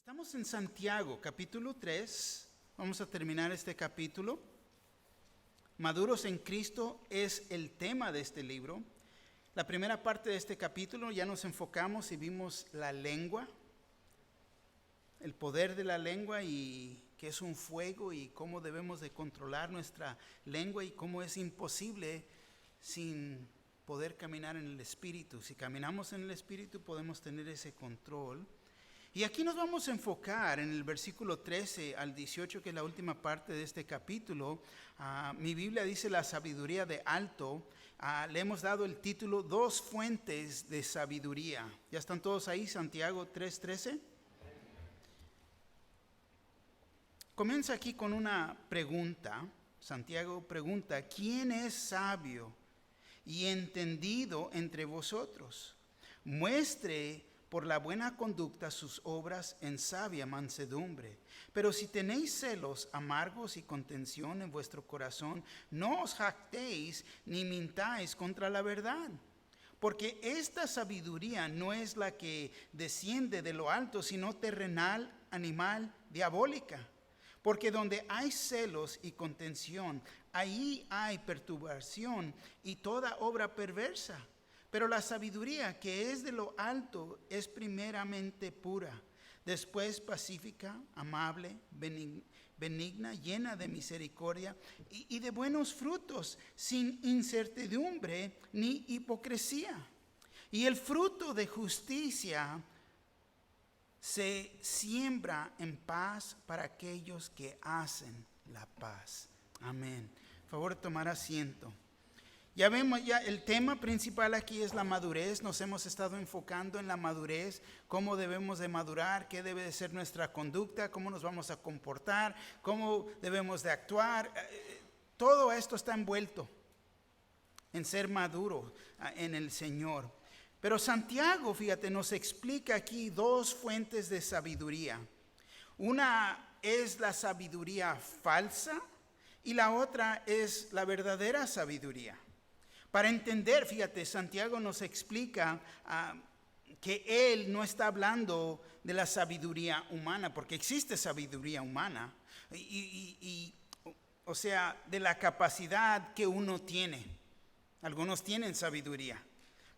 Estamos en Santiago, capítulo 3. Vamos a terminar este capítulo. Maduros en Cristo es el tema de este libro. La primera parte de este capítulo ya nos enfocamos y vimos la lengua, el poder de la lengua y que es un fuego y cómo debemos de controlar nuestra lengua y cómo es imposible sin poder caminar en el Espíritu. Si caminamos en el Espíritu podemos tener ese control. Y aquí nos vamos a enfocar en el versículo 13 al 18, que es la última parte de este capítulo. Mi Biblia dice la sabiduría de alto. Le hemos dado el título Dos fuentes de sabiduría. ¿Ya están todos ahí? Santiago 3:13. Comienza aquí con una pregunta. Santiago pregunta: ¿quién es sabio y entendido entre vosotros? Muestre por la buena conducta sus obras en sabia mansedumbre. Pero si tenéis celos amargos y contención en vuestro corazón, no os jactéis ni mintáis contra la verdad. Porque esta sabiduría no es la que desciende de lo alto, sino terrenal, animal, diabólica. Porque donde hay celos y contención, ahí hay perturbación y toda obra perversa. Pero la sabiduría que es de lo alto es primeramente pura, después pacífica, amable, benigna, llena de misericordia y de buenos frutos, sin incertidumbre ni hipocresía. Y el fruto de justicia se siembra en paz para aquellos que hacen la paz. Amén. Por favor, tomar asiento. Ya vemos, ya el tema principal aquí es la madurez. Nos hemos estado enfocando en la madurez, cómo debemos de madurar, qué debe de ser nuestra conducta, cómo nos vamos a comportar, cómo debemos de actuar. Todo esto está envuelto en ser maduro en el Señor. Pero Santiago, fíjate, nos explica aquí dos fuentes de sabiduría. Una es la sabiduría falsa y la otra es la verdadera sabiduría. Para entender, fíjate, Santiago nos explica que él no está hablando de la sabiduría humana, porque existe sabiduría humana, o sea, de la capacidad que uno tiene. Algunos tienen sabiduría,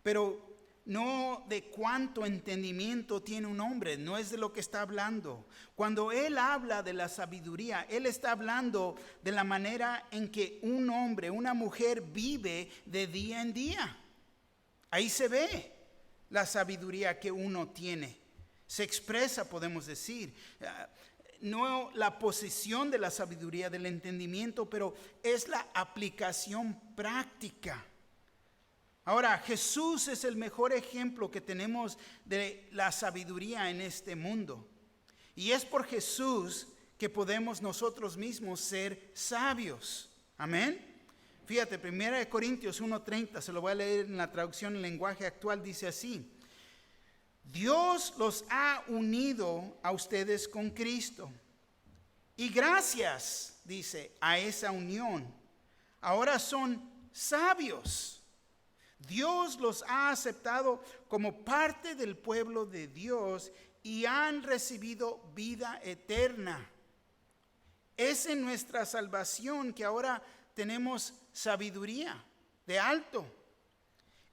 pero no de cuánto entendimiento tiene un hombre, no es de lo que está hablando. Cuando él habla de la sabiduría, él está hablando de la manera en que un hombre, una mujer vive de día en día. Ahí se ve la sabiduría que uno tiene. Se expresa, podemos decir, no la posesión de la sabiduría, del entendimiento, pero es la aplicación práctica. Ahora, Jesús es el mejor ejemplo que tenemos de la sabiduría en este mundo. Y es por Jesús que podemos nosotros mismos ser sabios. Amén. Fíjate, 1 Corintios 1:30, se lo voy a leer en la traducción en lenguaje actual, dice así: Dios los ha unido a ustedes con Cristo. Y gracias, dice, a esa unión, ahora son sabios. Dios los ha aceptado como parte del pueblo de Dios y han recibido vida eterna. Es en nuestra salvación que ahora tenemos sabiduría de alto.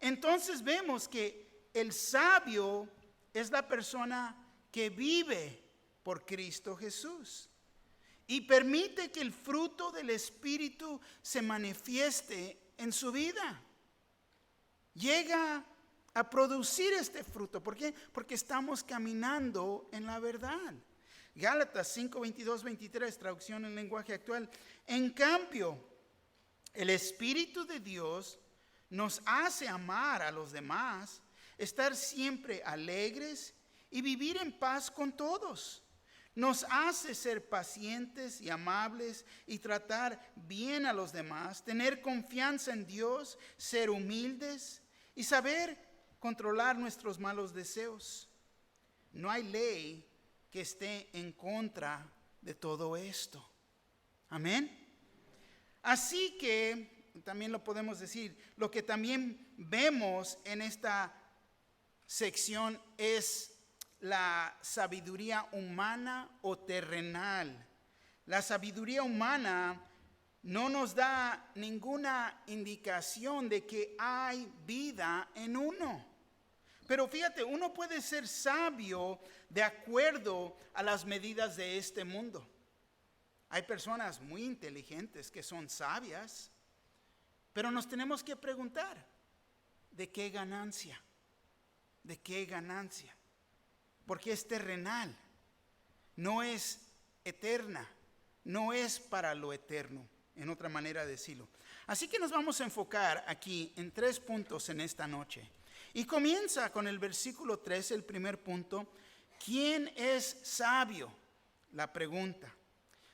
Entonces vemos que el sabio es la persona que vive por Cristo Jesús y permite que el fruto del Espíritu se manifieste en su vida. Llega a producir este fruto. ¿Por qué? Porque estamos caminando en la verdad. Gálatas 5:22-23, traducción en lenguaje actual. En cambio, el Espíritu de Dios nos hace amar a los demás, estar siempre alegres y vivir en paz con todos. Nos hace ser pacientes y amables y tratar bien a los demás, tener confianza en Dios, ser humildes y saber controlar nuestros malos deseos. No hay ley que esté en contra de todo esto. Amén. Así que, también lo podemos decir, lo que también vemos en esta sección es la sabiduría humana o terrenal. La sabiduría humana no nos da ninguna indicación de que hay vida en uno. Pero fíjate, uno puede ser sabio de acuerdo a las medidas de este mundo. Hay personas muy inteligentes que son sabias, pero nos tenemos que preguntar, ¿de qué ganancia? ¿De qué ganancia? Porque es terrenal, no es eterna, no es para lo eterno, en otra manera de decirlo. Así que nos vamos a enfocar aquí en 3 puntos en esta noche. Y comienza con el versículo 13, el primer punto. ¿Quién es sabio? La pregunta.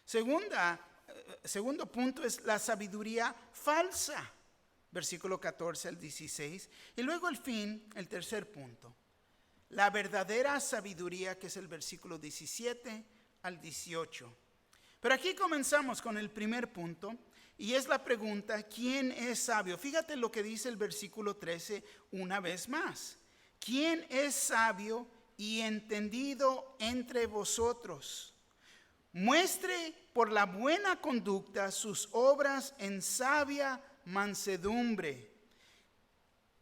Segundo punto es la sabiduría falsa. Versículo 14 al 16. Y luego al fin, el tercer punto. La verdadera sabiduría, que es el versículo 17 al 18. Pero aquí comenzamos con el primer punto. Y es la pregunta, ¿quién es sabio? Fíjate lo que dice el versículo 13 una vez más. ¿Quién es sabio y entendido entre vosotros? Muestre por la buena conducta sus obras en sabia mansedumbre.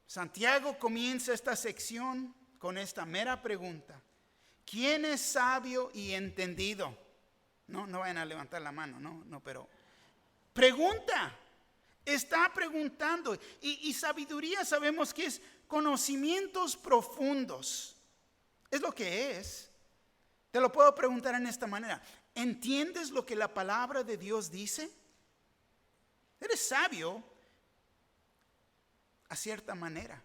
Santiago comienza esta sección con esta mera pregunta. ¿Quién es sabio y entendido? No vayan a levantar la mano, pero pregunta, está preguntando. Y sabiduría sabemos que es conocimientos profundos. Es lo que es. Te lo puedo preguntar en esta manera. ¿Entiendes lo que la palabra de Dios dice? Eres sabio a cierta manera.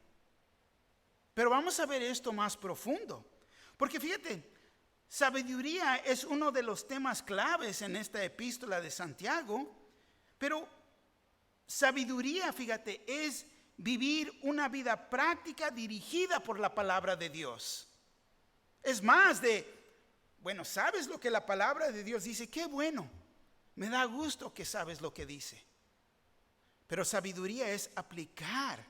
Pero vamos a ver esto más profundo. Porque fíjate, sabiduría es uno de los temas claves en esta epístola de Santiago. Pero sabiduría, fíjate, es vivir una vida práctica dirigida por la palabra de Dios. Es más ¿sabes lo que la palabra de Dios dice? Qué bueno, me da gusto que sabes lo que dice. Pero sabiduría es aplicar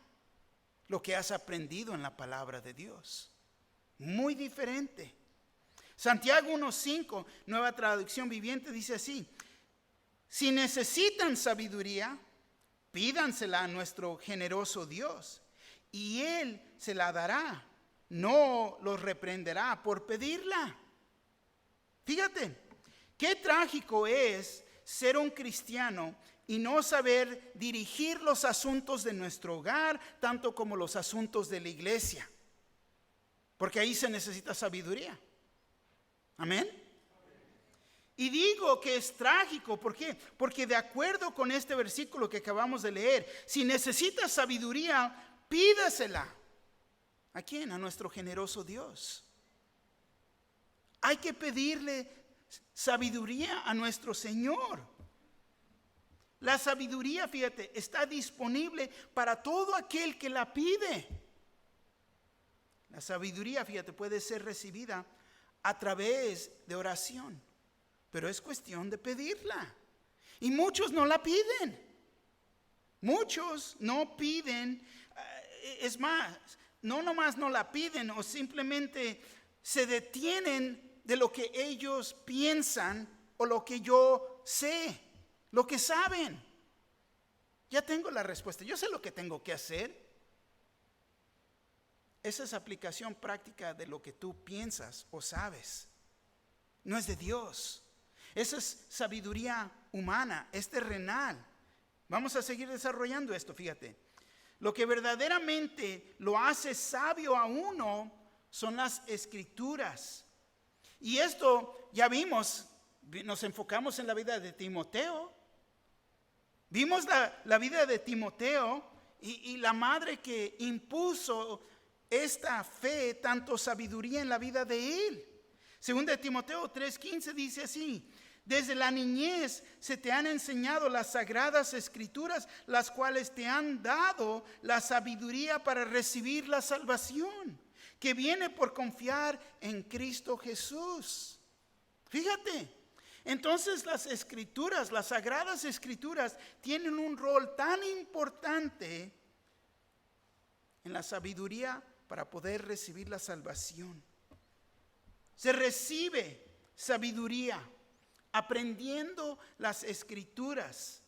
lo que has aprendido en la palabra de Dios. Muy diferente. Santiago 1:5, Nueva Traducción Viviente, dice así. Si necesitan sabiduría, pídansela a nuestro generoso Dios, y Él se la dará. No los reprenderá por pedirla. Fíjate, qué trágico es ser un cristiano y no saber dirigir los asuntos de nuestro hogar, tanto como los asuntos de la iglesia. Porque ahí se necesita sabiduría. Amén. Y digo que es trágico, ¿por qué? Porque de acuerdo con este versículo que acabamos de leer, si necesitas sabiduría, pídasela. ¿A quién? A nuestro generoso Dios. Hay que pedirle sabiduría a nuestro Señor. La sabiduría, fíjate, está disponible para todo aquel que la pide. La sabiduría, fíjate, puede ser recibida a través de oración. Pero es cuestión de pedirla. Y muchos no la piden. Muchos no piden. Es más, no nomás no la piden o simplemente se detienen de lo que ellos piensan o lo que yo sé, lo que saben. Ya tengo la respuesta. Yo sé lo que tengo que hacer. Esa es aplicación práctica de lo que tú piensas o sabes. No es de Dios. Esa es sabiduría humana, es terrenal. Vamos a seguir desarrollando esto, fíjate. Lo que verdaderamente lo hace sabio a uno son las escrituras. Y esto ya vimos, nos enfocamos en la vida de Timoteo. Vimos la vida de Timoteo y la madre que impuso esta fe, tanto sabiduría en la vida de él. Según de Timoteo 3:15 dice así: desde la niñez se te han enseñado las sagradas escrituras, las cuales te han dado la sabiduría para recibir la salvación, que viene por confiar en Cristo Jesús. Fíjate, entonces las escrituras, las sagradas escrituras, tienen un rol tan importante en la sabiduría para poder recibir la salvación. Se recibe sabiduría aprendiendo las Escrituras.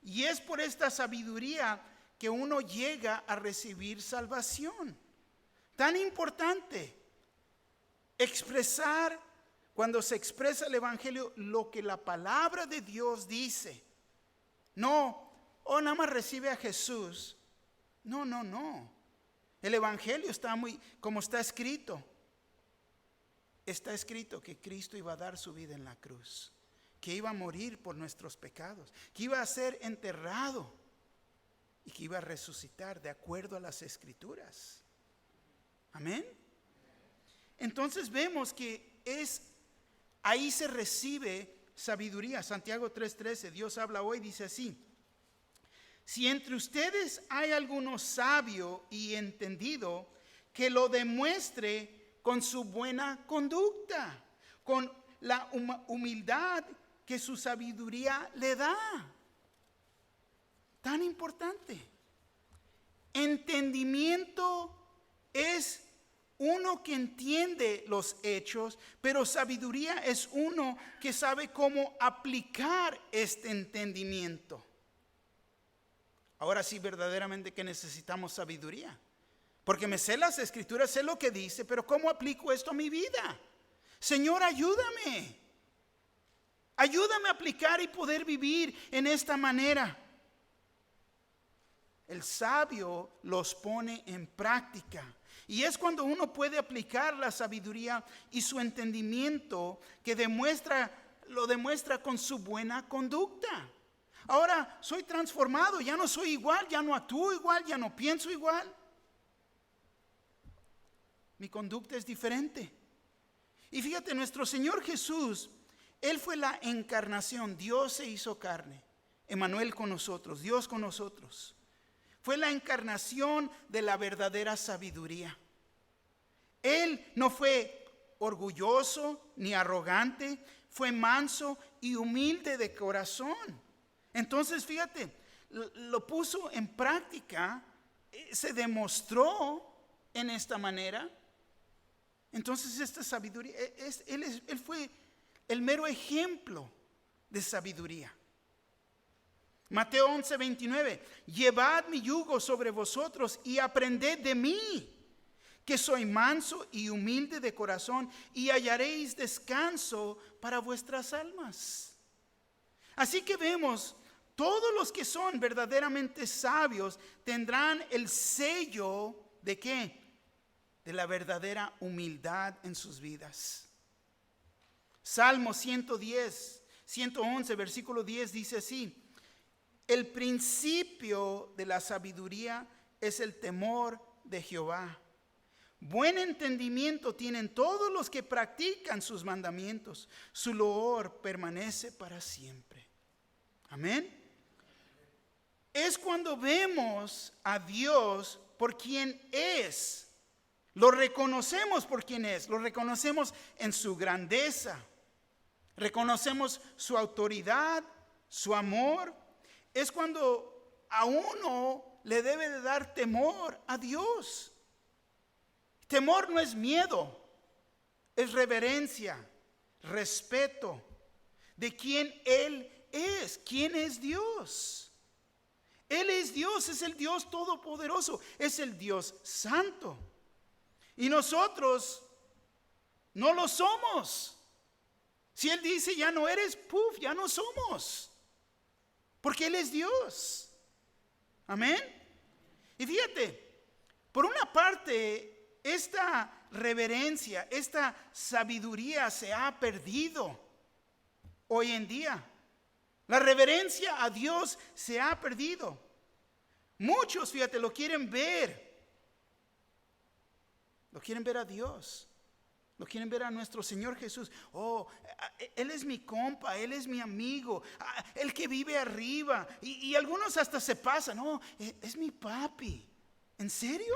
Y es por esta sabiduría que uno llega a recibir salvación. Tan importante expresar, cuando se expresa el Evangelio, lo que la palabra de Dios dice. No, nada más recibe a Jesús. No. El Evangelio está como está escrito. Está escrito que Cristo iba a dar su vida en la cruz, que iba a morir por nuestros pecados, que iba a ser enterrado y que iba a resucitar de acuerdo a las Escrituras. Amén. Entonces vemos que ahí se recibe sabiduría. Santiago 3:13, Dios habla hoy, dice así: si entre ustedes hay alguno sabio y entendido, que lo demuestre con su buena conducta, con la humildad que su sabiduría le da. Tan importante. Entendimiento es uno que entiende los hechos, pero sabiduría es uno que sabe cómo aplicar este entendimiento. Ahora sí, verdaderamente que necesitamos sabiduría. Porque me sé las Escrituras, sé lo que dice, pero ¿cómo aplico esto a mi vida? Señor, ayúdame. Ayúdame a aplicar y poder vivir en esta manera. El sabio los pone en práctica. Y es cuando uno puede aplicar la sabiduría y su entendimiento que lo demuestra con su buena conducta. Ahora soy transformado, ya no soy igual, ya no actúo igual, ya no pienso igual. Mi conducta es diferente. Y fíjate, nuestro Señor Jesús, Él fue la encarnación. Dios se hizo carne. Emmanuel con nosotros, Dios con nosotros. Fue la encarnación de la verdadera sabiduría. Él no fue orgulloso ni arrogante, fue manso y humilde de corazón. Entonces, fíjate, lo puso en práctica, se demostró en esta manera. Entonces esta sabiduría, él fue el mero ejemplo de sabiduría. Mateo 11:29, llevad mi yugo sobre vosotros y aprended de mí, que soy manso y humilde de corazón, y hallaréis descanso para vuestras almas. Así que vemos, todos los que son verdaderamente sabios tendrán el sello de ¿qué? De la verdadera humildad en sus vidas. Salmo 111, versículo 10 dice así: el principio de la sabiduría es el temor de Jehová. Buen entendimiento tienen todos los que practican sus mandamientos. Su loor permanece para siempre. Amén. Es cuando vemos a Dios por quien es. Lo reconocemos por quien es, lo reconocemos en su grandeza, reconocemos su autoridad, su amor. Es cuando a uno le debe de dar temor a Dios. Temor no es miedo, es reverencia, respeto de quién Él es, quién es Dios. Él es Dios, es el Dios todopoderoso, es el Dios santo. Y nosotros no lo somos. Si Él dice ya no eres, ya no somos. Porque Él es Dios. Amén. Y fíjate, por una parte, esta reverencia, esta sabiduría se ha perdido hoy en día. La reverencia a Dios se ha perdido. Muchos, fíjate, lo quieren ver. Lo quieren ver a Dios. Lo quieren ver a nuestro Señor Jesús. Él es mi compa, Él es mi amigo, el que vive arriba. Y algunos hasta se pasan. No, es mi papi. ¿En serio?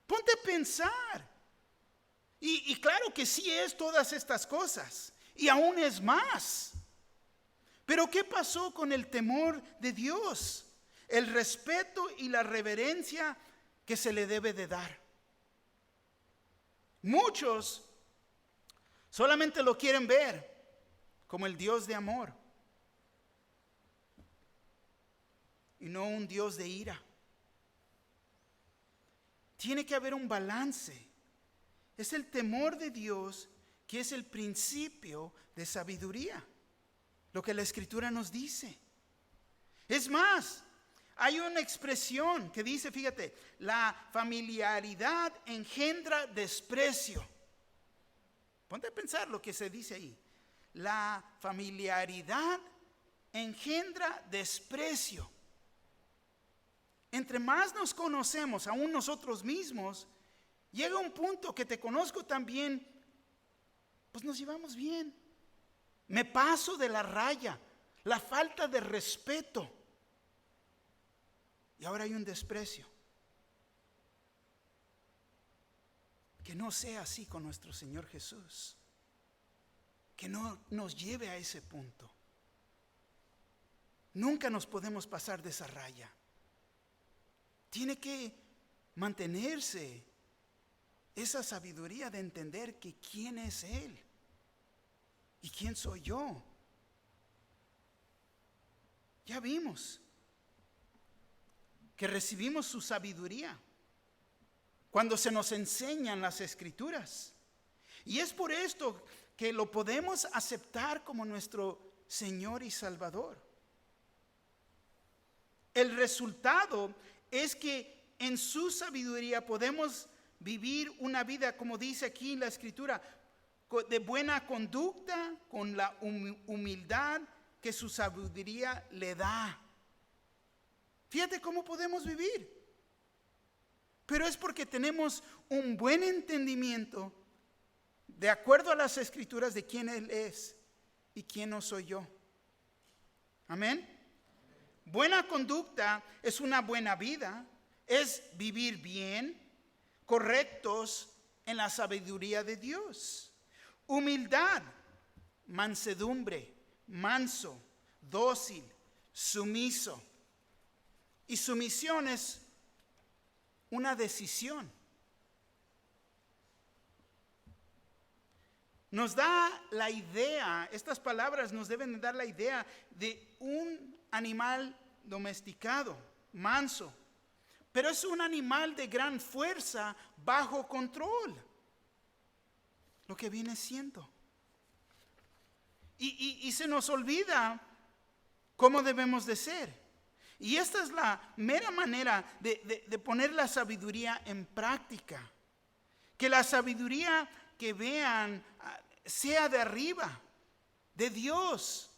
Ponte a pensar. Y claro que sí es todas estas cosas. Y aún es más. Pero ¿qué pasó con el temor de Dios? El respeto y la reverencia que se le debe de dar. Muchos solamente lo quieren ver como el Dios de amor y no un Dios de ira. Tiene que haber un balance. Es el temor de Dios que es el principio de sabiduría, lo que la Escritura nos dice. Es más, hay una expresión que dice, fíjate, la familiaridad engendra desprecio. Ponte a pensar lo que se dice ahí. La familiaridad engendra desprecio. Entre más nos conocemos, aún nosotros mismos, llega un punto que te conozco también, pues nos llevamos bien. Me paso de la raya, la falta de respeto. Y ahora hay un desprecio. Que no sea así con nuestro Señor Jesús. Que no nos lleve a ese punto. Nunca nos podemos pasar de esa raya. Tiene que mantenerse esa sabiduría de entender que quién es Él y quién soy yo. Ya vimos que recibimos su sabiduría cuando se nos enseñan las Escrituras. Y es por esto que lo podemos aceptar como nuestro Señor y Salvador. El resultado es que en su sabiduría podemos vivir una vida, como dice aquí en la Escritura, de buena conducta, con la humildad que su sabiduría le da. Fíjate cómo podemos vivir. Pero es porque tenemos un buen entendimiento de acuerdo a las Escrituras de quién Él es y quién no soy yo. Amén. Buena conducta es una buena vida, es vivir bien, correctos en la sabiduría de Dios. Humildad, mansedumbre, manso, dócil, sumiso. Y sumisión es una decisión. Nos da la idea, estas palabras nos deben dar la idea de un animal domesticado, manso, pero es un animal de gran fuerza bajo control, lo que viene siendo. Y se nos olvida cómo debemos de ser. Y esta es la mera manera de poner la sabiduría en práctica. Que la sabiduría que vean sea de arriba, de Dios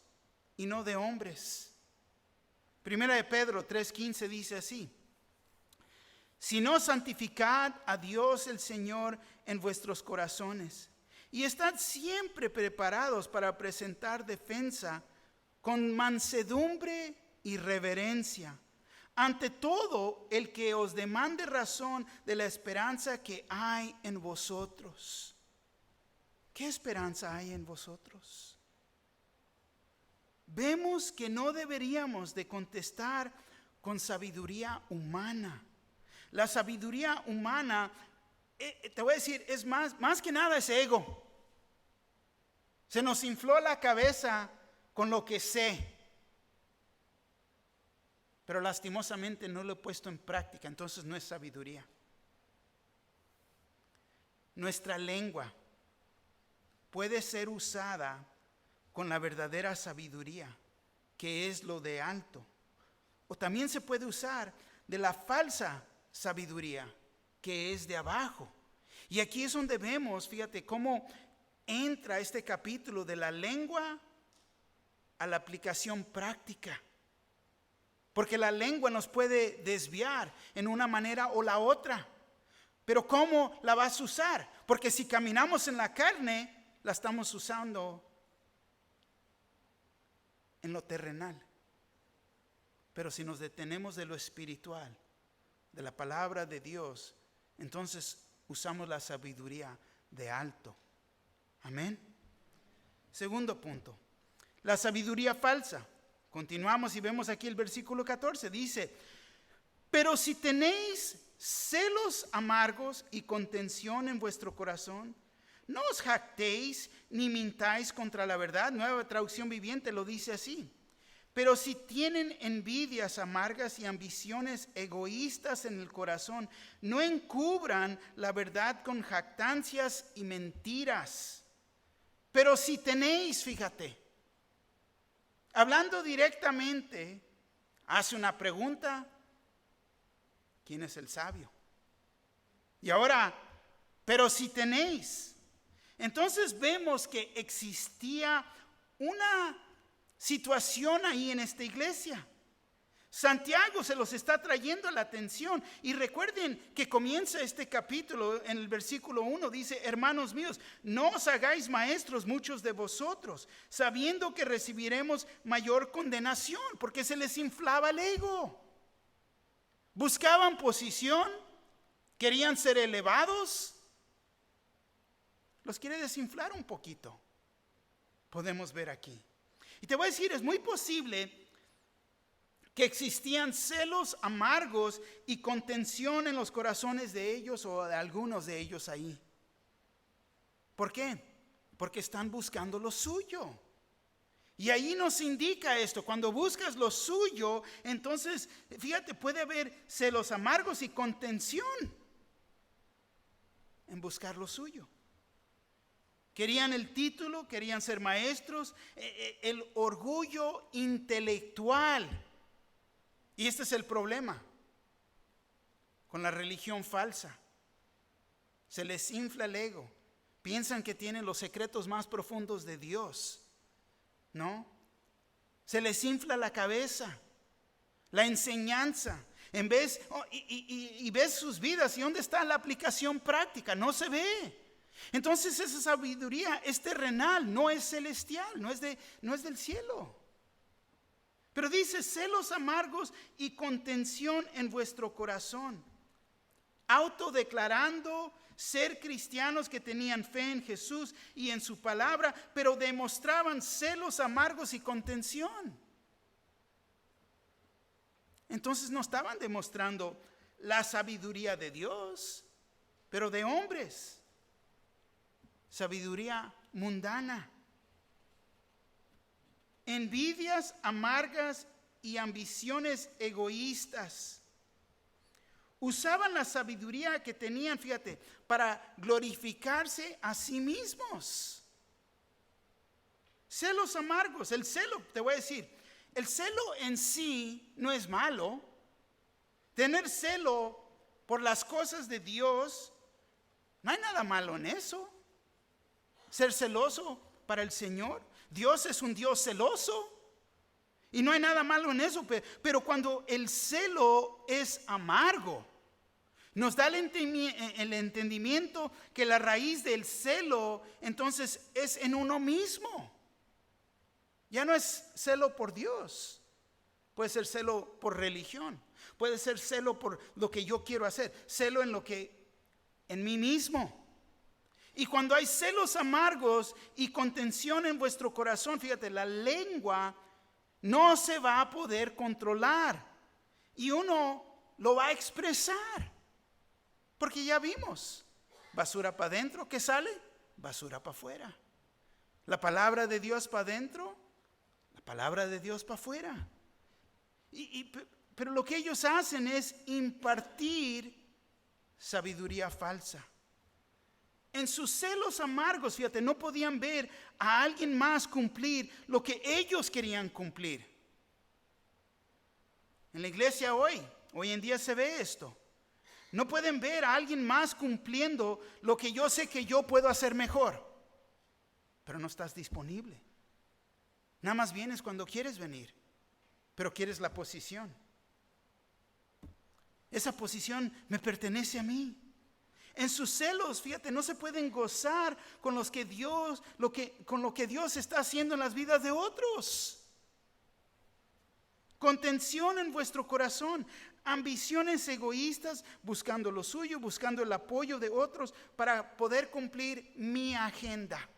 y no de hombres. Primera de Pedro 3:15 dice así: sino santificad a Dios el Señor en vuestros corazones y estad siempre preparados para presentar defensa con mansedumbre y reverencia ante todo el que os demande razón de la esperanza que hay en vosotros. ¿Qué esperanza hay en vosotros? Vemos que no deberíamos de contestar con sabiduría humana. La sabiduría humana, te voy a decir, es más que nada es ego. Se nos infló la cabeza con lo que sé. Pero lastimosamente no lo he puesto en práctica, entonces no es sabiduría. Nuestra lengua puede ser usada con la verdadera sabiduría, que es lo de alto. O también se puede usar de la falsa sabiduría, que es de abajo. Y aquí es donde vemos, fíjate, cómo entra este capítulo de la lengua a la aplicación práctica. Porque la lengua nos puede desviar en una manera o la otra. Pero ¿cómo la vas a usar? Porque si caminamos en la carne, la estamos usando en lo terrenal. Pero si nos detenemos de lo espiritual, de la palabra de Dios, entonces usamos la sabiduría de alto. Amén. Segundo punto, la sabiduría falsa. Continuamos y vemos aquí el versículo 14. Dice: pero si tenéis celos amargos y contención en vuestro corazón. No os jactéis ni mintáis contra la verdad. Nueva Traducción Viviente lo dice así. Pero si tienen envidias amargas y ambiciones egoístas en el corazón, no encubran la verdad con jactancias y mentiras. Pero si tenéis, fíjate, hablando directamente, hace una pregunta: ¿quién es el sabio? Y ahora, pero si tenéis. Entonces vemos que existía una situación ahí en esta iglesia. Santiago se los está trayendo la atención. Y recuerden que comienza este capítulo en el versículo 1. Dice: hermanos míos, no os hagáis maestros muchos de vosotros, sabiendo que recibiremos mayor condenación, porque se les inflaba el ego. Buscaban posición, querían ser elevados. Los quiere desinflar un poquito. Podemos ver aquí. Y te voy a decir, es muy posible que existían celos amargos y contención en los corazones de ellos o de algunos de ellos ahí. ¿Por qué? Porque están buscando lo suyo. Y ahí nos indica esto: cuando buscas lo suyo, entonces, fíjate, puede haber celos amargos y contención en buscar lo suyo. Querían el título, querían ser maestros, el orgullo intelectual. Y este es el problema con la religión falsa. Se les infla el ego. Piensan que tienen los secretos más profundos de Dios. ¿No? Se les infla la cabeza, la enseñanza. En vez, y ves sus vidas, ¿y dónde está la aplicación práctica? No se ve. Entonces esa sabiduría es terrenal, no es celestial, no es del cielo. Pero dice: celos amargos y contención en vuestro corazón, autodeclarando ser cristianos que tenían fe en Jesús y en su palabra, pero demostraban celos amargos y contención. Entonces no estaban demostrando la sabiduría de Dios, pero de hombres. Sabiduría mundana. Envidias amargas y ambiciones egoístas. Usaban la sabiduría que tenían, fíjate, para glorificarse a sí mismos. Celos amargos. El celo, te voy a decir, el celo en sí no es malo. Tener celo por las cosas de Dios, no hay nada malo en eso. Ser celoso para el Señor. Dios es un Dios celoso. Y no hay nada malo en eso. Pero cuando el celo es amargo, nos da el entendimiento que la raíz del celo entonces es en uno mismo. Ya no es celo por Dios. Puede ser celo por religión. Puede ser celo por lo que yo quiero hacer. Celo en mí mismo. Y cuando hay celos amargos y contención en vuestro corazón, fíjate, la lengua no se va a poder controlar. Y uno lo va a expresar. Porque ya vimos, basura para adentro, ¿qué sale? Basura para afuera. La palabra de Dios para adentro, la palabra de Dios para afuera. Pero lo que ellos hacen es impartir sabiduría falsa. En sus celos amargos, fíjate, no podían ver a alguien más cumplir lo que ellos querían cumplir. En la iglesia hoy en día se ve esto. No pueden ver a alguien más cumpliendo lo que yo sé que yo puedo hacer mejor. Pero no estás disponible. Nada más vienes cuando quieres venir, pero quieres la posición. Esa posición me pertenece a mí. En sus celos, fíjate, no se pueden gozar con lo que Dios está haciendo en las vidas de otros. Contención en vuestro corazón, ambiciones egoístas, buscando lo suyo, buscando el apoyo de otros para poder cumplir mi agenda.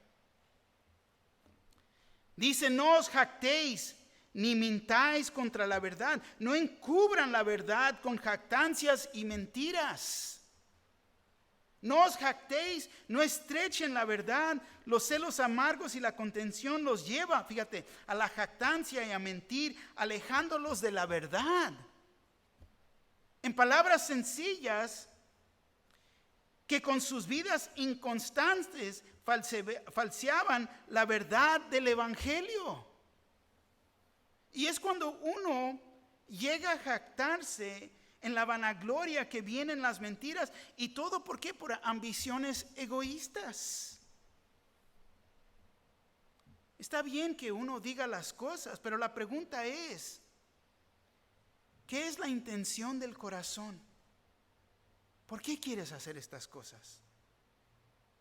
Dice: no os jactéis ni mintáis contra la verdad. No encubran la verdad con jactancias y mentiras. No os jactéis, no estrechen la verdad. Los celos amargos y la contención los lleva, fíjate, a la jactancia y a mentir, alejándolos de la verdad. En palabras sencillas, que con sus vidas inconstantes falseaban la verdad del evangelio. Y es cuando uno llega a jactarse en la vanagloria que vienen las mentiras. ¿Y todo por qué? Por ambiciones egoístas. Está bien que uno diga las cosas, pero la pregunta es, ¿qué es la intención del corazón? ¿Por qué quieres hacer estas cosas?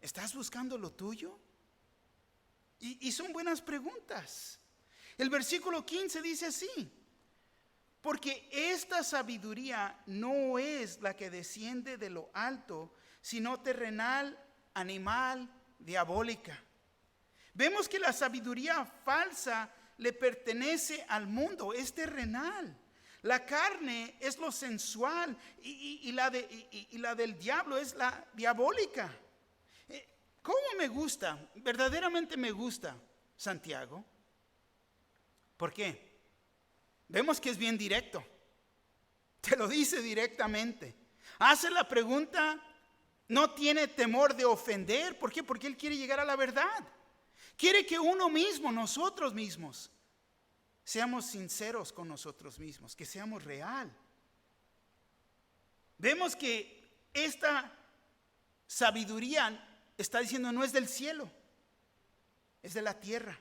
¿Estás buscando lo tuyo? Y son buenas preguntas. El versículo 15 dice así: porque esta sabiduría no es la que desciende de lo alto, sino terrenal, animal, diabólica. Vemos que la sabiduría falsa le pertenece al mundo, es terrenal. La carne es lo sensual y la del diablo es la diabólica. ¿Cómo me gusta? Verdaderamente me gusta Santiago. ¿Por qué? Vemos que es bien directo. Te lo dice directamente. Hace la pregunta, no tiene temor de ofender. ¿Por qué? Porque él quiere llegar a la verdad. Quiere que uno mismo, nosotros mismos, seamos sinceros con nosotros mismos, que seamos real. Vemos que esta sabiduría está diciendo no es del cielo, es de la tierra.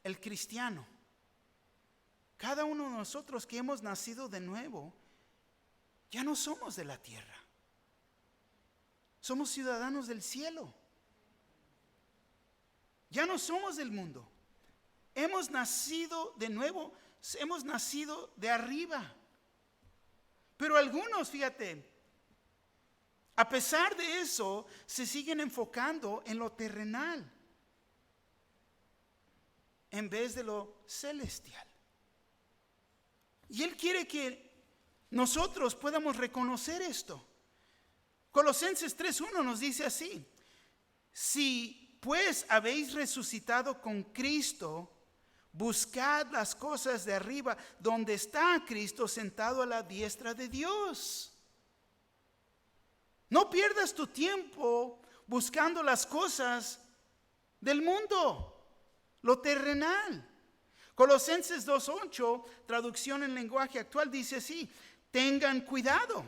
El cristiano, cada uno de nosotros que hemos nacido de nuevo, ya no somos de la tierra. Somos ciudadanos del cielo. Ya no somos del mundo. Hemos nacido de nuevo, hemos nacido de arriba. Pero algunos, fíjate, a pesar de eso, se siguen enfocando en lo terrenal en vez de lo celestial. Y Él quiere que nosotros podamos reconocer esto. Colosenses 3:1 nos dice así: si pues habéis resucitado con Cristo, buscad las cosas de arriba, donde está Cristo sentado a la diestra de Dios. No pierdas tu tiempo buscando las cosas del mundo, lo terrenal. Colosenses 2:8, traducción en lenguaje actual, dice así: tengan cuidado,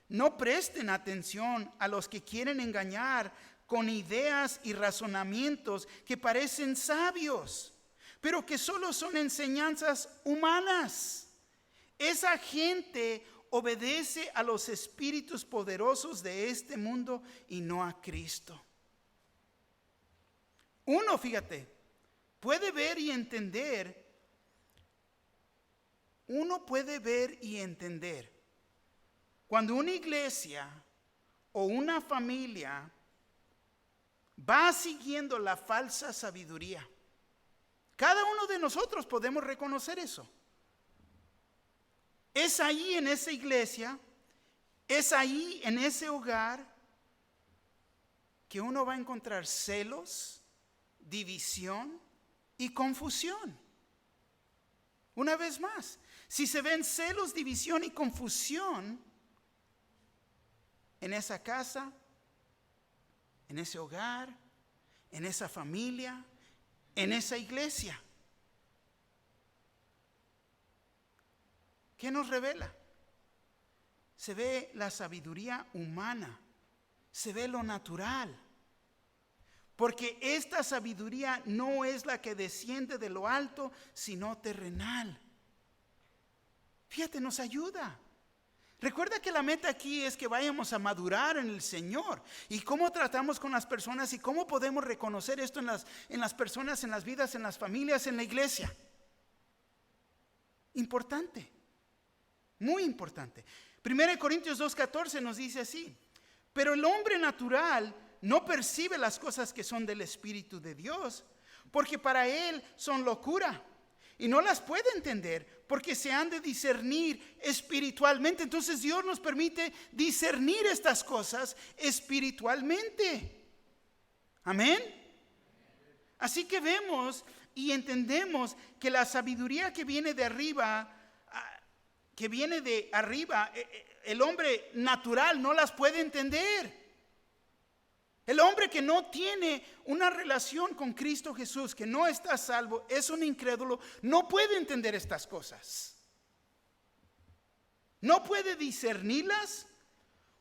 no presten atención a los que quieren engañar con ideas y razonamientos que parecen sabios, pero que solo son enseñanzas humanas. Esa gente obedece a los espíritus poderosos de este mundo y no a Cristo. Uno, fíjate, puede ver y entender. Uno puede ver y entender cuando una iglesia o una familia va siguiendo la falsa sabiduría. Cada uno de nosotros podemos reconocer eso. Es ahí en esa iglesia, es ahí en ese hogar que uno va a encontrar celos, división y confusión. Una vez más, si se ven celos, división y confusión en esa casa, en ese hogar, en esa familia, en esa iglesia, ¿qué nos revela? Se ve la sabiduría humana, se ve lo natural. Porque esta sabiduría no es la que desciende de lo alto, sino terrenal. Fíjate, nos ayuda. Recuerda que la meta aquí es que vayamos a madurar en el Señor. Y cómo tratamos con las personas y cómo podemos reconocer esto en las personas, en las vidas, en las familias, en la iglesia. Importante, muy importante. 1 Corintios 2:14 nos dice así: pero el hombre natural no percibe las cosas que son del Espíritu de Dios, porque para él son locura. Y no las puede entender porque se han de discernir espiritualmente. Entonces Dios nos permite discernir estas cosas espiritualmente. Amén. Así que vemos y entendemos que la sabiduría que viene de arriba, el hombre natural no las puede entender. El hombre que no tiene una relación con Cristo Jesús, que no está salvo, es un incrédulo, no puede entender estas cosas. No puede discernirlas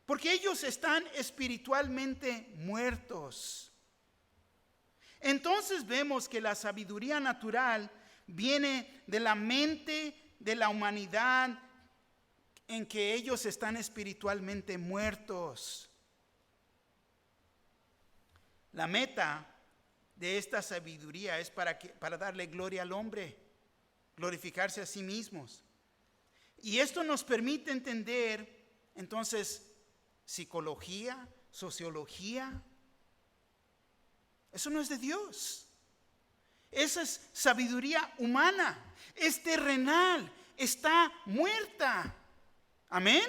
porque ellos están espiritualmente muertos. Entonces vemos que la sabiduría natural viene de la mente de la humanidad en que ellos están espiritualmente muertos. La meta de esta sabiduría es para darle gloria al hombre, glorificarse a sí mismos. Y esto nos permite entender entonces psicología, sociología. Eso no es de Dios. Esa es sabiduría humana, es terrenal, está muerta. Amén.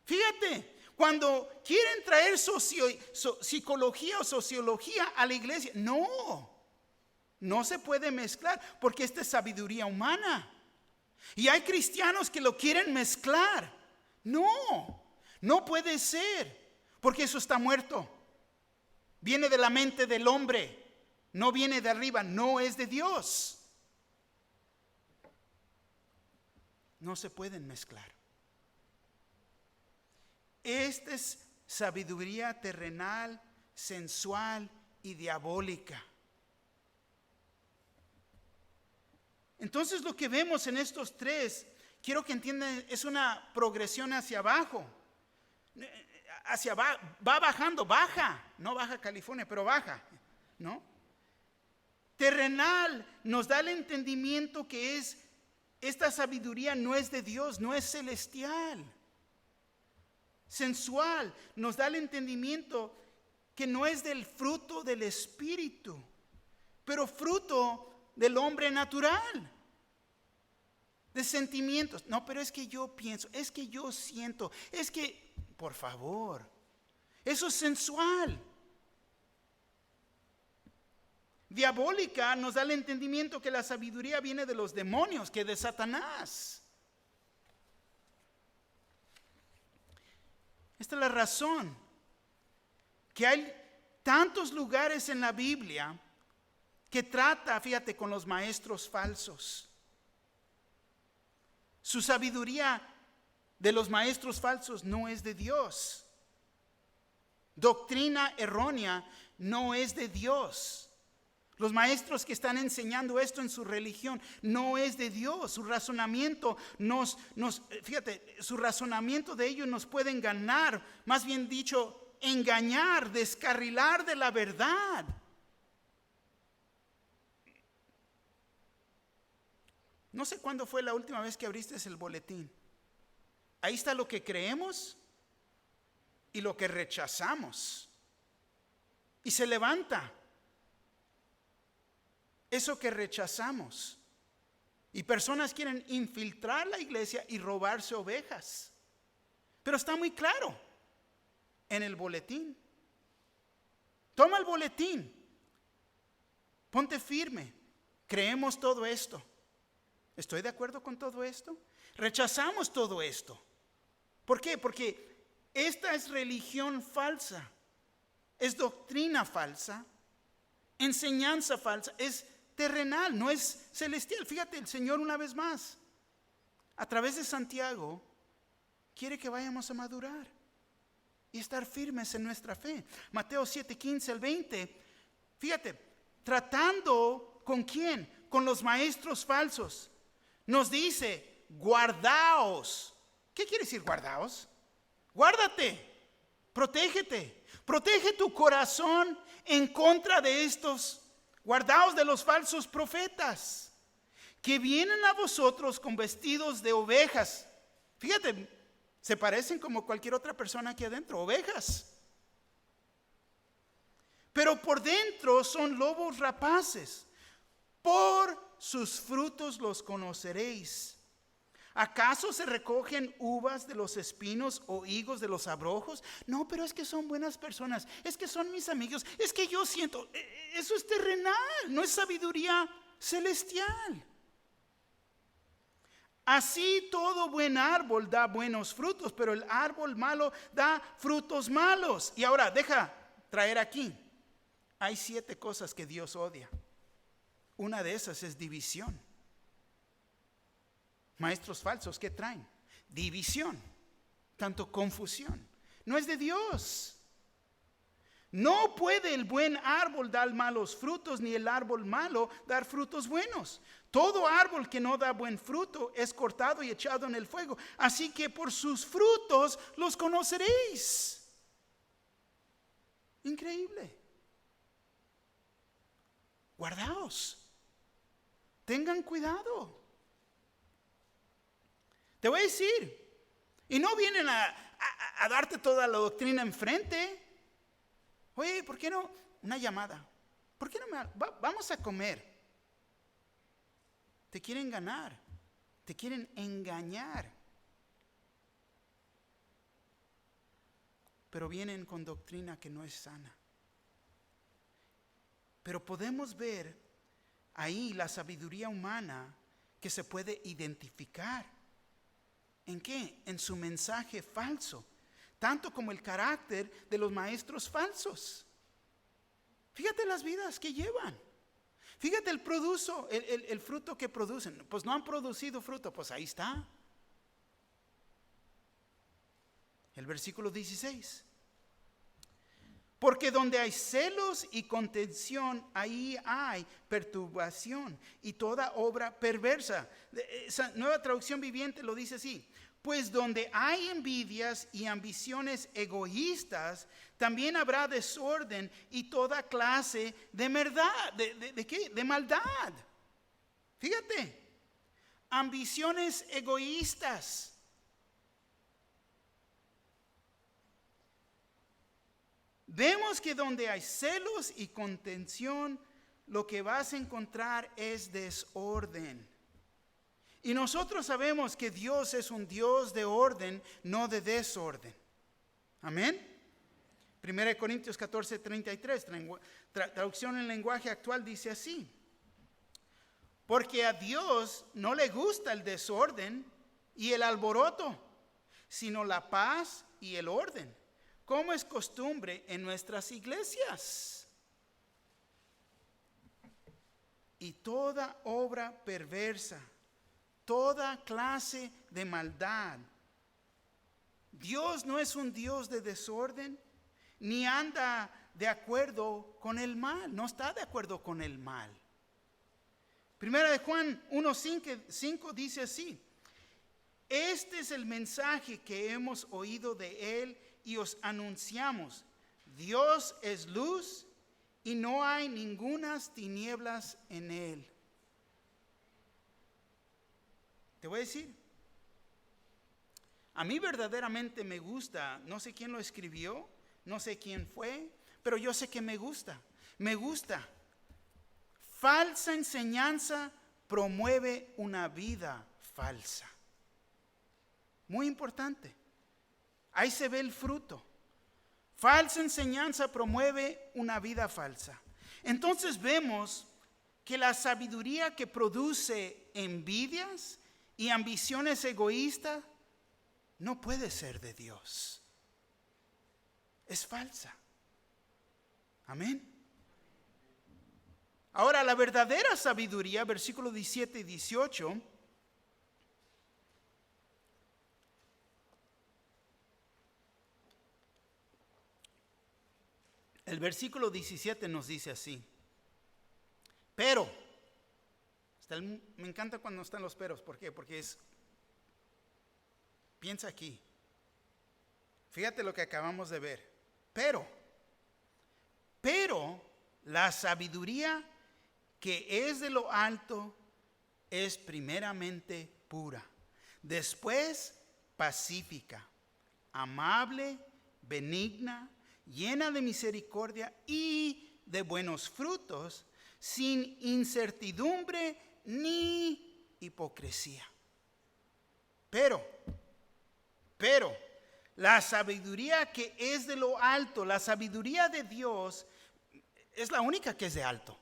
Fíjate. Cuando quieren traer psicología o sociología a la iglesia, no se puede mezclar porque esta es sabiduría humana. Y hay cristianos que lo quieren mezclar. No puede ser porque eso está muerto. Viene de la mente del hombre, no viene de arriba, no es de Dios. No se pueden mezclar. Esta es sabiduría terrenal, sensual y diabólica. Entonces lo que vemos en estos tres, quiero que entiendan, es una progresión hacia abajo. Va bajando, no baja California, pero baja, ¿no? Terrenal nos da el entendimiento que esta sabiduría no es de Dios, no es celestial. Sensual nos da el entendimiento que no es del fruto del espíritu, pero fruto del hombre natural, de sentimientos. No, pero es que yo pienso, es que yo siento, es que, por favor, eso es sensual. Diabólica nos da el entendimiento que la sabiduría viene de los demonios, que de Satanás. Esta es la razón que hay tantos lugares en la Biblia que trata, fíjate, con los maestros falsos. Su sabiduría de los maestros falsos no es de Dios. Doctrina errónea no es de Dios. Los maestros que están enseñando esto en su religión no es de Dios. Su razonamiento fíjate, su razonamiento de ellos nos puede engañar, más bien dicho, engañar, descarrilar de la verdad. No sé cuándo fue la última vez que abriste el boletín. Ahí está lo que creemos y lo que rechazamos. Y se levanta eso que rechazamos. Y personas quieren infiltrar la iglesia y robarse ovejas. Pero está muy claro en el boletín. Toma el boletín. Ponte firme. Creemos todo esto. ¿Estoy de acuerdo con todo esto? Rechazamos todo esto. ¿Por qué? Porque esta es religión falsa. Es doctrina falsa. Enseñanza falsa. Es terrenal, no es celestial. Fíjate, el Señor una vez más, a través de Santiago, quiere que vayamos a madurar y estar firmes en nuestra fe. Mateo 7, 15 al 20. Fíjate, tratando ¿con quién? Con los maestros falsos. Nos dice, guardaos. ¿Qué quiere decir guardaos? Guárdate, protégete, protege tu corazón en contra de estos. Guardaos de los falsos profetas que vienen a vosotros con vestidos de ovejas. Fíjate, se parecen como cualquier otra persona aquí adentro, ovejas. pero por dentro son lobos rapaces. Por sus frutos los conoceréis. ¿Acaso se recogen uvas de los espinos o higos de los abrojos? No, pero es que son buenas personas, es que son mis amigos, es que yo siento, eso es terrenal, no es sabiduría celestial. Así todo buen árbol da buenos frutos, pero el árbol malo da frutos malos. Y ahora, deja traer aquí, hay 7 cosas que Dios odia. Una de esas es división. Maestros falsos, ¿qué traen? División, tanto confusión. No es de Dios. No puede el buen árbol dar malos frutos, ni el árbol malo dar frutos buenos. Todo árbol que no da buen fruto es cortado y echado en el fuego. Así que por sus frutos los conoceréis. Increíble. Guardaos. Tengan cuidado. Te voy a decir, y no vienen a darte toda la doctrina enfrente. Oye, ¿por qué no? Una llamada. ¿Por qué no vamos a comer? Te quieren ganar, te quieren engañar. Pero vienen con doctrina que no es sana. Pero podemos ver ahí la sabiduría humana que se puede identificar. ¿En qué? En su mensaje falso, tanto como el carácter de los maestros falsos. Fíjate las vidas que llevan. Fíjate el fruto que producen. Pues no han producido fruto, pues ahí está. El versículo 16. Porque donde hay celos y contención, ahí hay perturbación y toda obra perversa. Esa Nueva Traducción Viviente lo dice así. Pues donde hay envidias y ambiciones egoístas, también habrá desorden y toda clase de maldad. ¿De qué? De maldad. Fíjate, ambiciones egoístas. Vemos que donde hay celos y contención, lo que vas a encontrar es desorden. Y nosotros sabemos que Dios es un Dios de orden, no de desorden. Amén. 1 Corintios 14:33, traducción en lenguaje actual dice así. Porque a Dios no le gusta el desorden y el alboroto, sino la paz y el orden, como es costumbre en nuestras iglesias. Y toda obra perversa, toda clase de maldad. Dios no es un Dios de desorden, ni anda de acuerdo con el mal, no está de acuerdo con el mal. Primera de Juan 1:5 dice así: este es el mensaje que hemos oído de él y os anunciamos. Dios es luz y no hay ningunas tinieblas en él. Te voy a decir, a mí verdaderamente me gusta, no sé quién lo escribió, no sé quién fue, pero yo sé que me gusta. Me gusta. Falsa enseñanza promueve una vida falsa. Muy importante. Ahí se ve el fruto. Falsa enseñanza promueve una vida falsa. Entonces vemos que la sabiduría que produce envidias y ambiciones egoístas no puede ser de Dios. Es falsa. Amén. Ahora, la verdadera sabiduría, versículos 17 y 18, el versículo 17 nos dice así. Pero, me encanta cuando están los peros. ¿Por qué? Porque piensa aquí. Fíjate lo que acabamos de ver. Pero, la sabiduría que es de lo alto es primeramente pura, después pacífica, amable, benigna, llena de misericordia y de buenos frutos, sin incertidumbre ni hipocresía. Pero, la sabiduría que es de lo alto, la sabiduría de Dios, es la única que es de alto.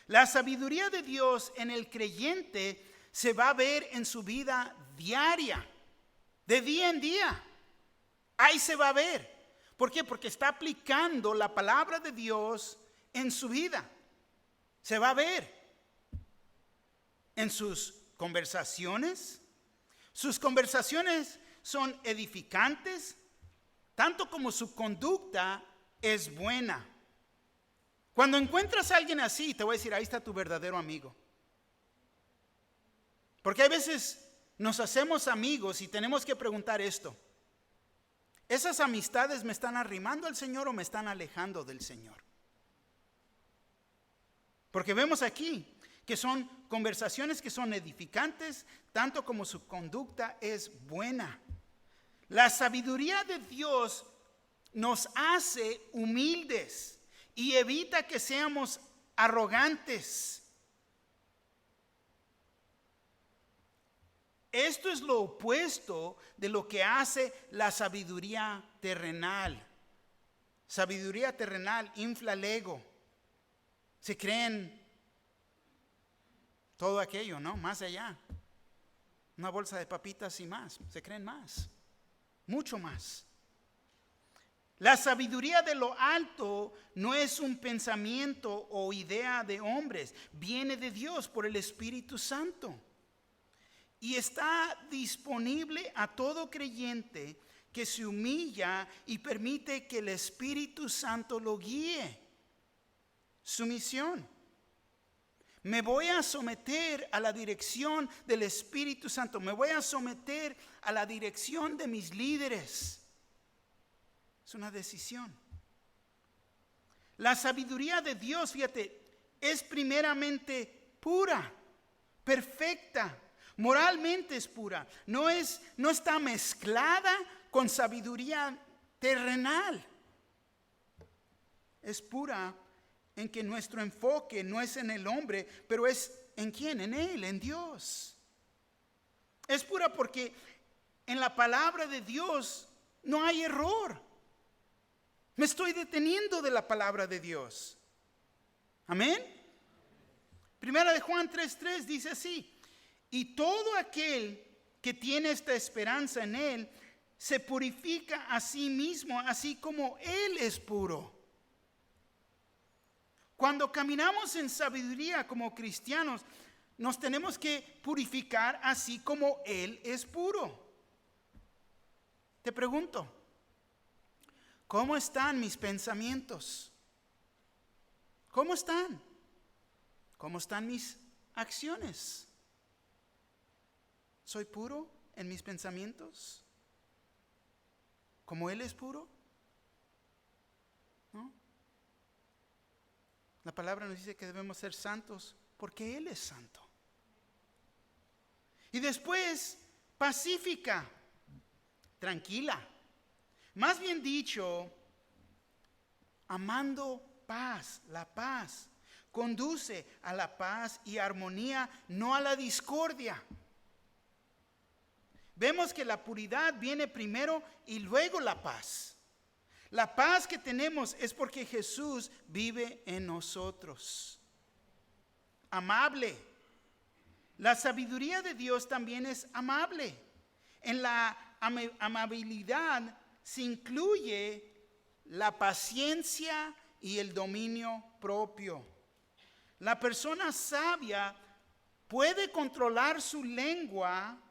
La sabiduría de Dios en el creyente se va a ver en su vida diaria, de día en día. Ahí se va a ver. ¿Por qué? Porque está aplicando la palabra de Dios en su vida. Se va a ver en sus conversaciones. Sus conversaciones son edificantes, tanto como su conducta es buena. Cuando encuentras a alguien así, te voy a decir, ahí está tu verdadero amigo. Porque a veces nos hacemos amigos y tenemos que preguntar esto: ¿esas amistades me están arrimando al Señor o me están alejando del Señor? Porque vemos aquí que son conversaciones que son edificantes, tanto como su conducta es buena. La sabiduría de Dios nos hace humildes y evita que seamos arrogantes. Esto es lo opuesto de lo que hace la sabiduría terrenal. Sabiduría terrenal infla el ego. Se creen todo aquello, ¿no? Más allá. Una bolsa de papitas y más. Se creen más. Mucho más. La sabiduría de lo alto no es un pensamiento o idea de hombres. Viene de Dios por el Espíritu Santo. Y está disponible a todo creyente que se humilla y permite que el Espíritu Santo lo guíe. Sumisión. Me voy a someter a la dirección del Espíritu Santo. Me voy a someter a la dirección de mis líderes. Es una decisión. La sabiduría de Dios, fíjate, es primeramente pura, perfecta, moralmente es pura. No está mezclada con sabiduría terrenal. Es pura en que nuestro enfoque no es en el hombre, pero es en quién, en Él, en Dios. Es pura porque en la palabra de Dios no hay error. Me estoy deteniendo de la palabra de Dios. Amén. Primera de Juan 3:3 dice así: y todo aquel que tiene esta esperanza en Él se purifica a sí mismo, así como Él es puro. Cuando caminamos en sabiduría como cristianos, nos tenemos que purificar así como Él es puro. Te pregunto, ¿cómo están mis pensamientos? ¿Cómo están? ¿Cómo están mis acciones? ¿Soy puro en mis pensamientos? ¿Como Él es puro? ¿No? La palabra nos dice que debemos ser santos porque Él es santo. Y después, pacífica, tranquila. Más bien dicho, amando paz, la paz. Conduce a la paz y armonía, no a la discordia. Vemos que la puridad viene primero y luego la paz. La paz que tenemos es porque Jesús vive en nosotros. Amable. La sabiduría de Dios también es amable. En la amabilidad se incluye la paciencia y el dominio propio. La persona sabia puede controlar su lengua.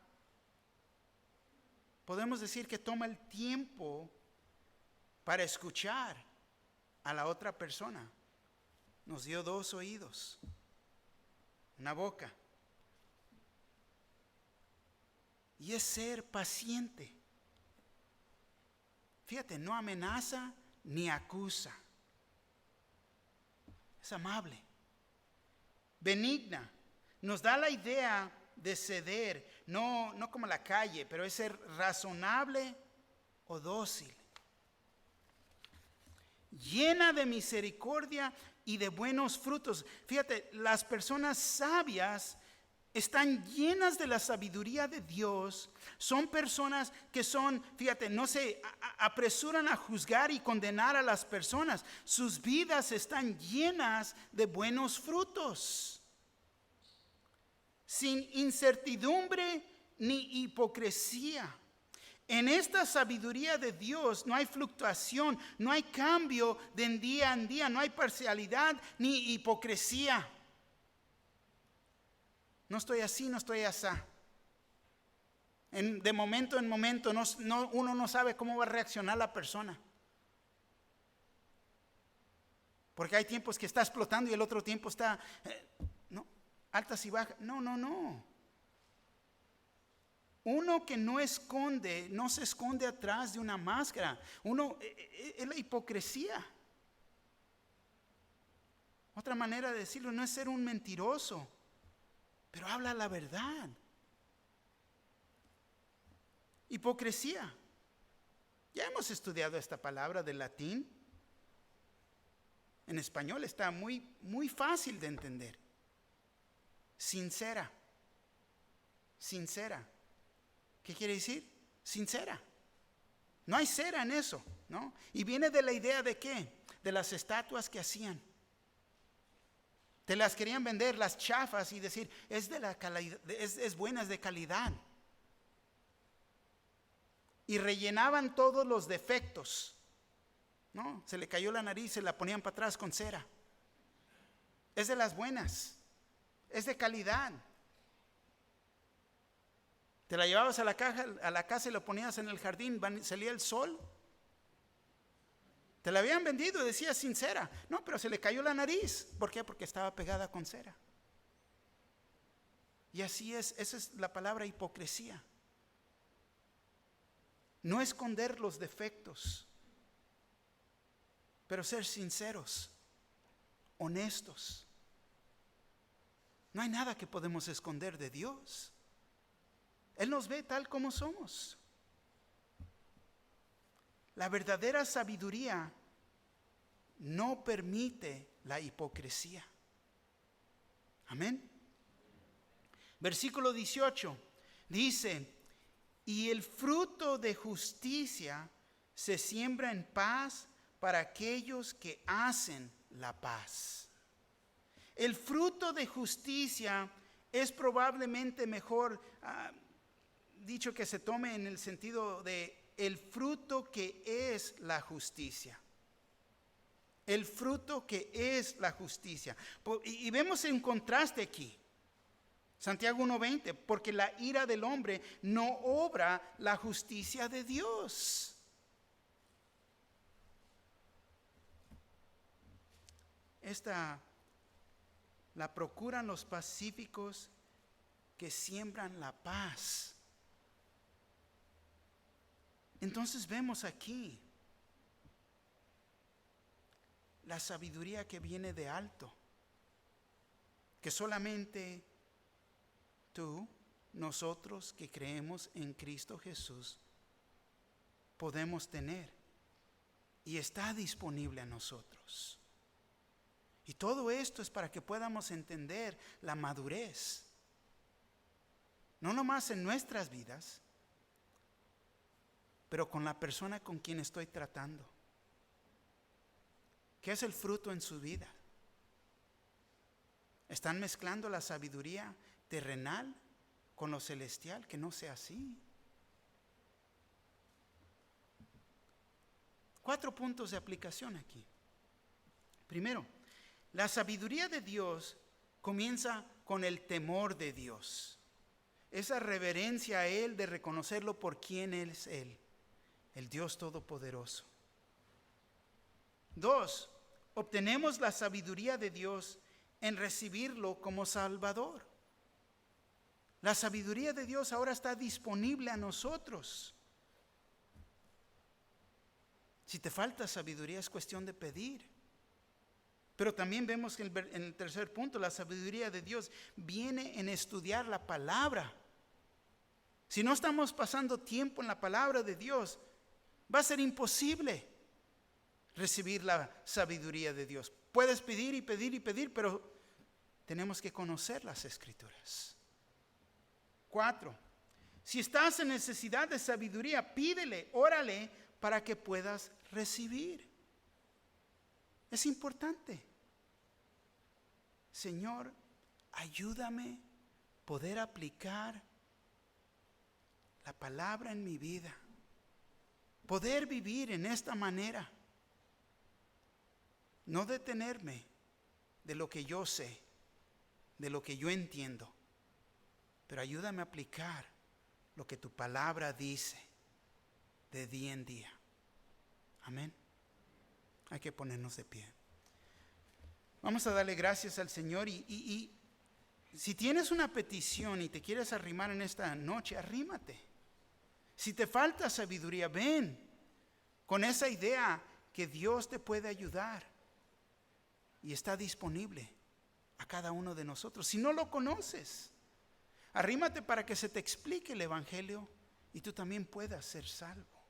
Podemos decir que toma el tiempo para escuchar a la otra persona. Nos dio 2 oídos, una boca. Y es ser paciente. Fíjate, no amenaza ni acusa. Es amable. Benigna. Nos da la idea de ceder, no como la calle, pero es ser razonable o dócil. llena de misericordia y de buenos frutos. Fíjate, las personas sabias están llenas de la sabiduría de Dios. Son personas que son, fíjate, no se apresuran a juzgar y condenar a las personas. Sus vidas están llenas de buenos frutos, sin incertidumbre ni hipocresía. En esta sabiduría de Dios no hay fluctuación, no hay cambio de día en día, no hay parcialidad ni hipocresía. No estoy así, no estoy asá. De momento en momento uno no sabe cómo va a reaccionar la persona. Porque hay tiempos que está explotando y el otro tiempo está altas y bajas. No. Uno que no se esconde atrás de una máscara. Es la hipocresía. Otra manera de decirlo, no es ser un mentiroso, pero habla la verdad. Hipocresía. Ya hemos estudiado esta palabra del latín. En español está muy, muy fácil de entender. Sincera. ¿Qué quiere decir? Sincera. No hay cera en eso, ¿no? Y viene de la idea de ¿qué? De las estatuas que hacían. Te las querían vender, las chafas, y decir, es de la calidad, es buena, es de calidad. Y rellenaban todos los defectos, ¿no? Se le cayó la nariz, se la ponían para atrás con cera. Es de las buenas, es de calidad. Te la llevabas a la casa y lo ponías en el jardín, salía el sol. Te la habían vendido y decía sincera. No, pero se le cayó la nariz. ¿Por qué? Porque estaba pegada con cera. Y así es, esa es la palabra hipocresía. No esconder los defectos, pero ser sinceros, honestos. No hay nada que podemos esconder de Dios. Él nos ve tal como somos. La verdadera sabiduría no permite la hipocresía. Amén. Versículo 18 dice: y el fruto de justicia se siembra en paz para aquellos que hacen la paz. El fruto de justicia es probablemente mejor dicho que se tome en el sentido de el fruto que es la justicia. El fruto que es la justicia. Y vemos un contraste aquí. Santiago 1:20, porque la ira del hombre no obra la justicia de Dios. Esta la procuran los pacíficos que siembran la paz. Entonces vemos aquí la sabiduría que viene de alto, que solamente tú, nosotros que creemos en Cristo Jesús, podemos tener y está disponible a nosotros. Y todo esto es para que podamos entender la madurez, no nomás en nuestras vidas, pero con la persona con quien estoy tratando. ¿Qué es el fruto en su vida? ¿Están mezclando la sabiduría terrenal con lo celestial? Que no sea así. 4 puntos de aplicación aquí. Primero, la sabiduría de Dios comienza con el temor de Dios. Esa reverencia a Él, de reconocerlo por quién es Él, el Dios Todopoderoso. 2, obtenemos la sabiduría de Dios en recibirlo como Salvador. La sabiduría de Dios ahora está disponible a nosotros. Si te falta sabiduría, es cuestión de pedir. Pero también vemos que en el tercer punto, la sabiduría de Dios viene en estudiar la palabra. Si no estamos pasando tiempo en la palabra de Dios, va a ser imposible. recibir la sabiduría de Dios. Puedes pedir y pedir y pedir, pero tenemos que conocer las Escrituras. 4. Si estás en necesidad de sabiduría, pídele, órale para que puedas recibir. Es importante. Señor, ayúdame a poder aplicar la palabra en mi vida. Poder vivir en esta manera. No detenerme de lo que yo sé, de lo que yo entiendo. Pero ayúdame a aplicar lo que tu palabra dice de día en día. Amén. Hay que ponernos de pie. Vamos a darle gracias al Señor y si tienes una petición y te quieres arrimar en esta noche, arrímate. Si te falta sabiduría, ven con esa idea que Dios te puede ayudar y está disponible a cada uno de nosotros. Si no lo conoces, arrímate para que se te explique el Evangelio y tú también puedas ser salvo.